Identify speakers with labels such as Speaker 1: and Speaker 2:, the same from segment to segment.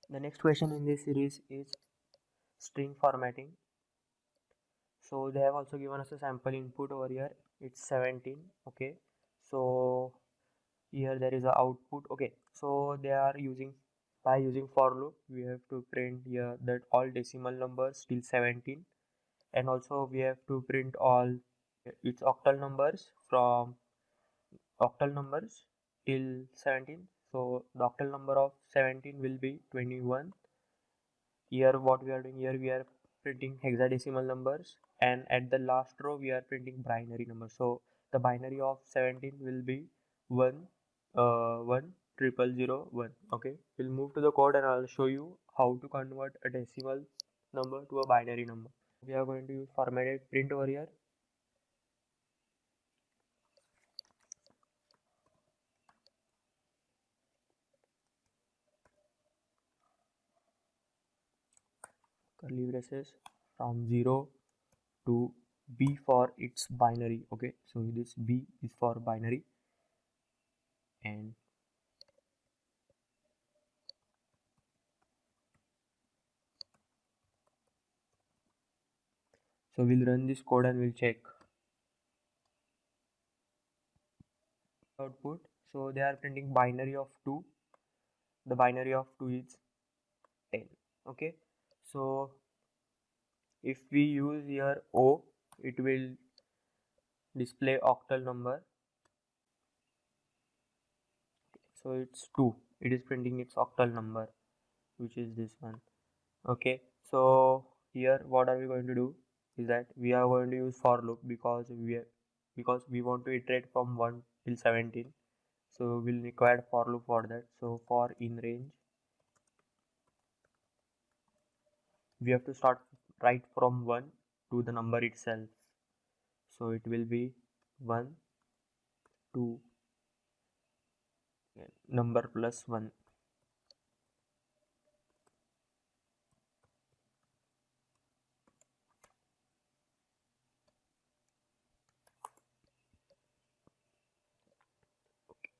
Speaker 1: The next question in this series is string formatting. So they have also given us a sample input over here. It's 17. Okay. So here there is a output. Okay. So they are using for loop. We have to print here that all decimal numbers till 17, and also we have to print all its octal numbers from octal numbers till 17. So the octal number of 17 will be 21. Here what we are doing here, we are printing hexadecimal numbers, and at the last row we are printing binary numbers. So the binary of 17 will be 1 1 triple 0 1. Okay, we'll move to the code and I'll show you how to convert a decimal number to a binary number. We are going to use formatted print over here. Curly braces from 0 to B for its binary. Okay, so this B is for binary, and so we'll run this code and we'll check output. So they are printing binary of 2. The binary of 2 is 10. Okay, so if we use here O, it will display octal number. So it's 2. It is printing its octal number, which is this one. Okay, so here what are we going to do is that we are going to use for loop because we want to iterate from 1 till 17. So we'll require for loop for that. So for in range, we have to start right from 1 to the number itself. So it will be 1 to number plus 1.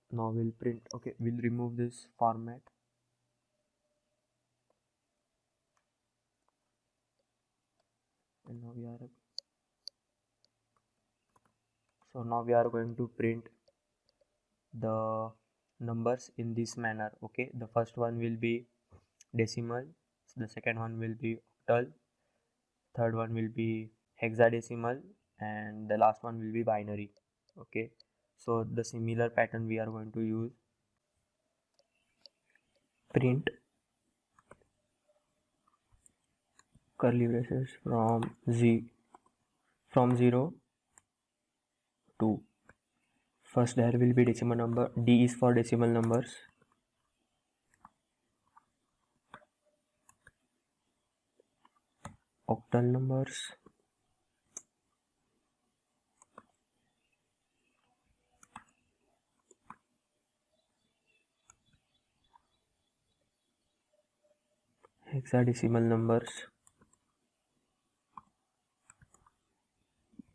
Speaker 1: Now we'll print. Okay, we'll remove this format. And now we are going to print the numbers in this manner. Okay, the first one will be decimal, the second one will be octal, third one will be hexadecimal, and the last one will be binary. Okay, so the similar pattern we are going to use. Print curly braces from 0 to first there will be decimal number. D is for decimal numbers. Octal numbers. Hexadecimal numbers.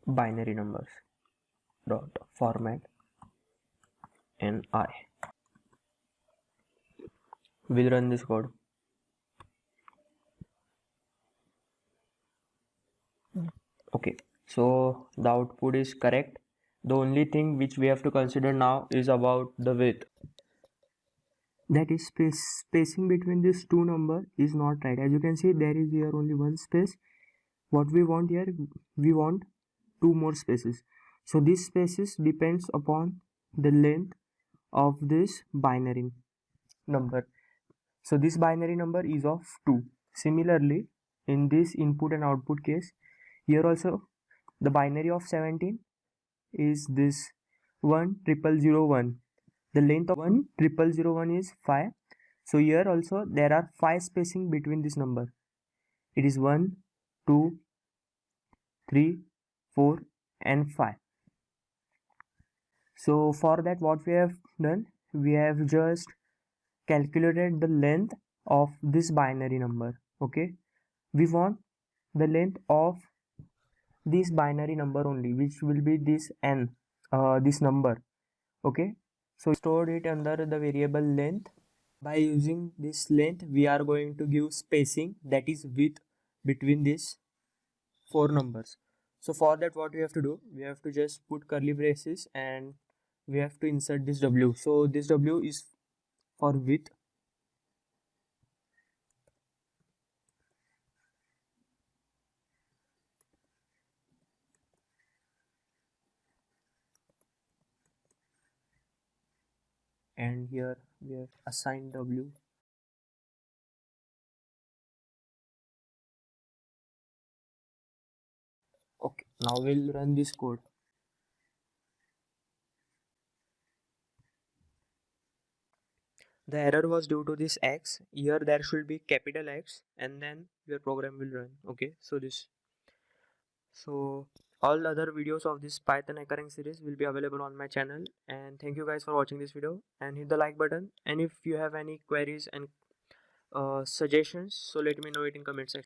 Speaker 1: Binary numbers. Dot format and I. We'll run this code. Okay, so the output is correct. The only thing which we have to consider now is about the width. That is spacing between these two numbers is not right. As you can see, there is here only one space. What we want here, we want two more spaces. So these spaces depends upon the length of this binary number. So this binary number is of 2. Similarly, in this input and output case, here also the binary of 17 is this 10001. The length of 10001 is 5. So here also there are 5 spacing between this number. It is 1, 2, 3, 4 and 5. So for that what we have done, we have just calculated the length of this binary number. Okay, we want the length of this binary number only, which will be this n, this number. Okay, so stored it under the variable length. By using this length, we are going to give spacing, that is width, between these four numbers. So for that, what we have to do, we have to just put curly braces and we have to insert this w. So this w is for width, and here we have assigned w. Okay, now we'll run this code. The error was due to this x. Here there should be capital X and then your program will run. Okay, so all other videos of this Python hackering series will be available on my channel, and thank you guys for watching this video, and hit the like button, and if you have any queries and suggestions, so let me know it in comment section.